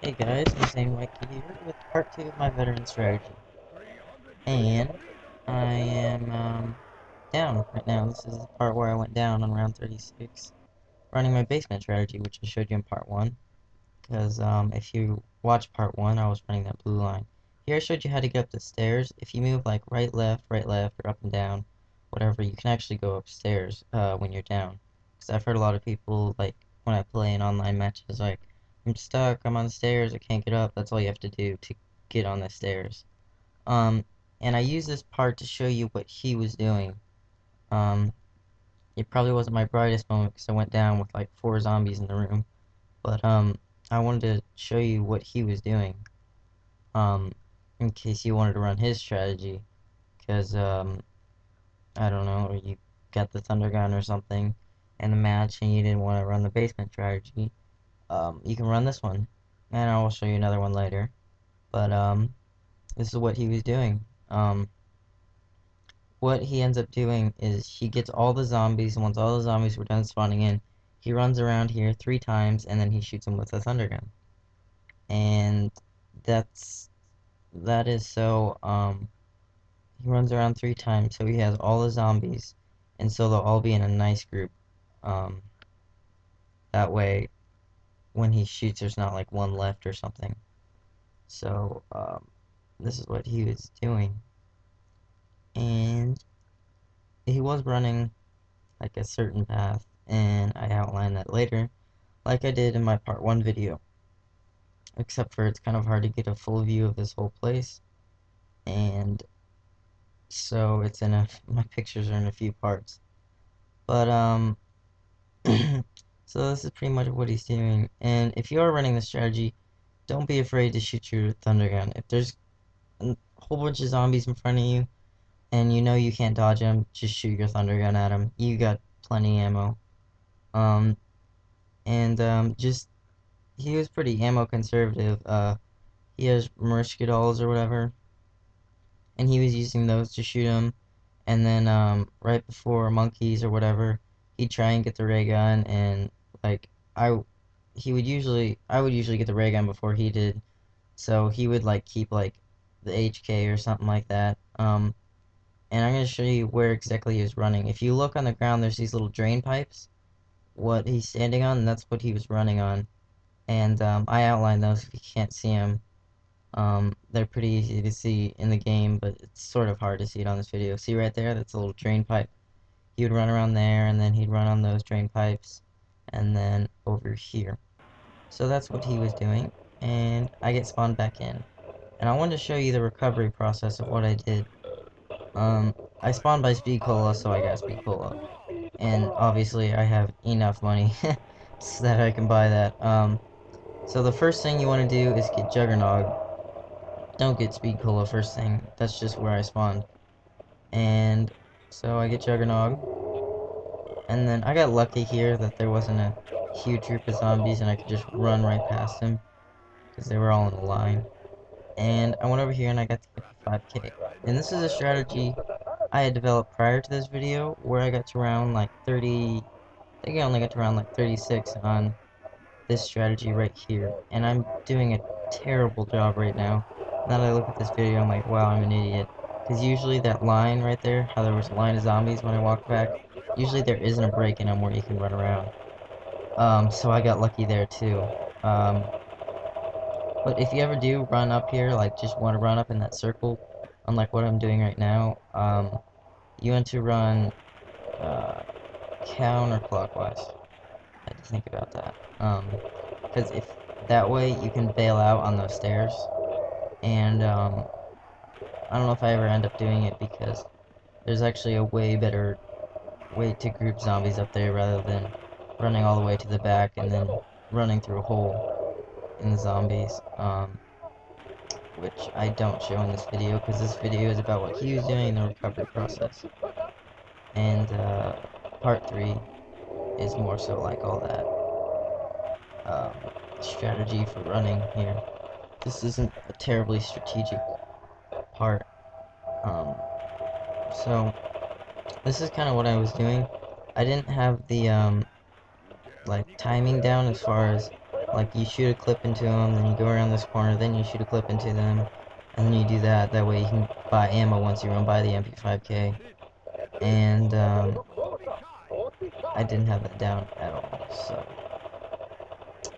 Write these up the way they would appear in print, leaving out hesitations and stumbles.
Hey guys, InsaneWhiteKid here with part 2 of my veteran strategy. And I am down right now. This is the part where I went down on round 36, running my basement strategy, which I showed you in part 1. Because if you watch part 1, I was running that blue line. Here I showed you how to get up the stairs. If you move like right, left, or up and down, whatever, you can actually go upstairs when you're down. Because I've heard a lot of people, like, when I play in online matches, like, I'm stuck, I'm on the stairs, I can't get up. That's all you have to do to get on the stairs. Um, and I use this part to show you what he was doing. Um, it probably wasn't my brightest moment because I went down with like 4 zombies in the room. But I wanted to show you what he was doing. Um, in case you wanted to run his strategy, because I don't know, you got the thunder gun or something in the match and you didn't want to run the basement strategy. You can run this one, and I will show you another one later. But this is what he was doing. What he ends up doing is he gets all the zombies, and once all the zombies were done spawning in, he runs around here 3 times, and then he shoots them with a thunder gun. And that is so he runs around 3 times, so he has all the zombies, and so they'll all be in a nice group. Um, that way, when he shoots, there's not like one left or something. So this is what he was doing, and he was running like a certain path, and I outlined that later, like I did in my part 1 video, except for it's kind of hard to get a full view of this whole place, and so it's in my pictures are in a few parts. But so this is pretty much what he's doing, and if you are running the strategy, don't be afraid to shoot your thunder gun. If there's a whole bunch of zombies in front of you, and you know you can't dodge them, just shoot your thunder gun at them. You got plenty ammo. Um, just, he was pretty ammo conservative. He has Marishkadals or whatever, and he was using those to shoot them. And then, right before monkeys or whatever, he'd try and get the ray gun, and, like, I would usually get the ray gun before he did, so he would, like, keep, like, the HK or something like that. And I'm going to show you where exactly he was running. If you look on the ground, there's these little drain pipes. What he's standing on, and that's what he was running on. And I outlined those if you can't see them. They're pretty easy to see in the game, but it's sort of hard to see it on this video. See right there? That's a little drain pipe. He would run around there, and then he'd run on those drain pipes, and then over here. So that's what he was doing, and I get spawned back in. And I wanted to show you the recovery process of what I did. I spawned by Speed Cola, so I got Speed Cola. And obviously I have enough money so that I can buy that. So the first thing you want to do is get Juggernog. Don't get Speed Cola first thing. That's just where I spawned. And so I get Juggernog. And then I got lucky here that there wasn't a huge group of zombies and I could just run right past them, because they were all in a line. And I went over here and I got the 55k. And this is a strategy I had developed prior to this video, where I got to round like 30, I think I only got to round like 36 on this strategy right here. And I'm doing a terrible job right now. Now that I look at this video, I'm like, wow, I'm an idiot. Because usually that line right there, how there was a line of zombies when I walked back, usually there isn't a break in them where you can run around. So I got lucky there too. But if you ever do run up here, like just want to run up in that circle, unlike what I'm doing right now, you want to run counterclockwise. I had to think about that. Because if that way you can bail out on those stairs, and I don't know if I ever end up doing it because there's actually a way better way to group zombies up there rather than running all the way to the back and then running through a hole in the zombies, which I don't show in this video because this video is about what he was doing in the recovery process. And part 3 is more so like all that strategy for running here. This isn't a terribly strategic part. So this is kind of what I was doing. I didn't have the like timing down as far as Like, you shoot a clip into them, then you go around this corner, then you shoot a clip into them, and then you do that. That way you can buy ammo once you run by the MP5K. And, I didn't have that down at all, so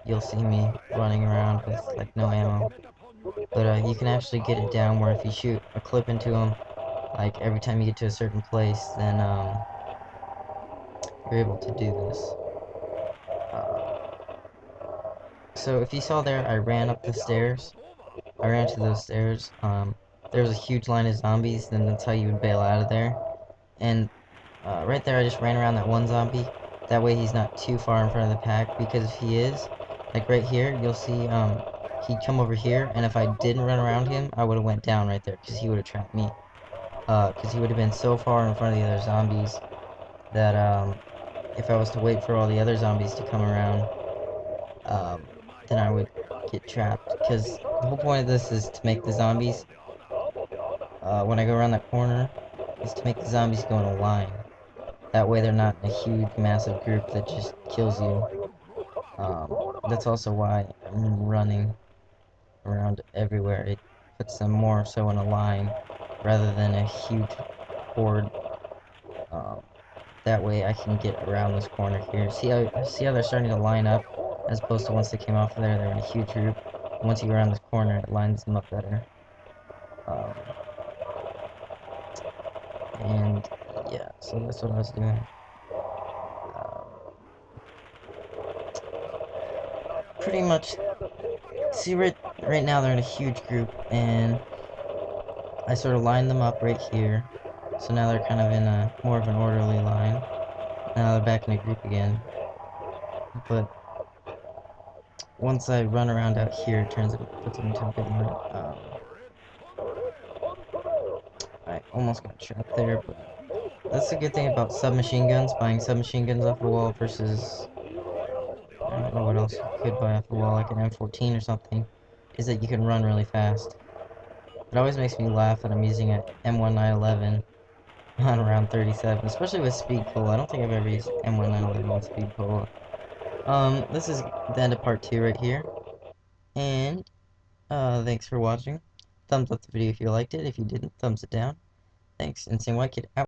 you'll see me running around with, like, no ammo. But, you can actually get it down where if you shoot a clip into them, like, every time you get to a certain place, then, you're able to do this. So if you saw there, I ran up the stairs. I ran to those stairs. There was a huge line of zombies, then that's how you would bail out of there. And right there, I just ran around that one zombie. That way he's not too far in front of the pack, because if he is, like right here, you'll see he'd come over here, and if I didn't run around him, I would have went down right there, because he would have trapped me. Because he would have been so far in front of the other zombies that if I was to wait for all the other zombies to come around, then I would get trapped. Because the whole point of this is to make the zombies, when I go around that corner, is to make the zombies go in a line. That way they're not in a huge, massive group that just kills you. That's also why I'm running around everywhere. It puts them more so in a line rather than a huge horde. Um, that way I can get around this corner here. See how they're starting to line up, as opposed to once they came off of there, they're in a huge group. Once you go around this corner, it lines them up better. Um, and yeah, so that's what I was doing. Pretty much, see right now they're in a huge group, and I sort of lined them up right here. So now they're kind of in a more of an orderly line. Now they're back in a group again. But once I run around out here, it puts them into a good line. I almost got trapped there, but that's the good thing about submachine guns, buying submachine guns off the wall versus, I don't know what else you could buy off the wall, like an M14 or something, is that you can run really fast. It always makes me laugh that I'm using an M1911 on round 37, especially with speed cola. I don't think I've ever used M1911 with speed cola. This is the end of part 2 right here, and, thanks for watching. Thumbs up the video if you liked it. If you didn't, thumbs it down. Thanks, InsaneWhiteKid out.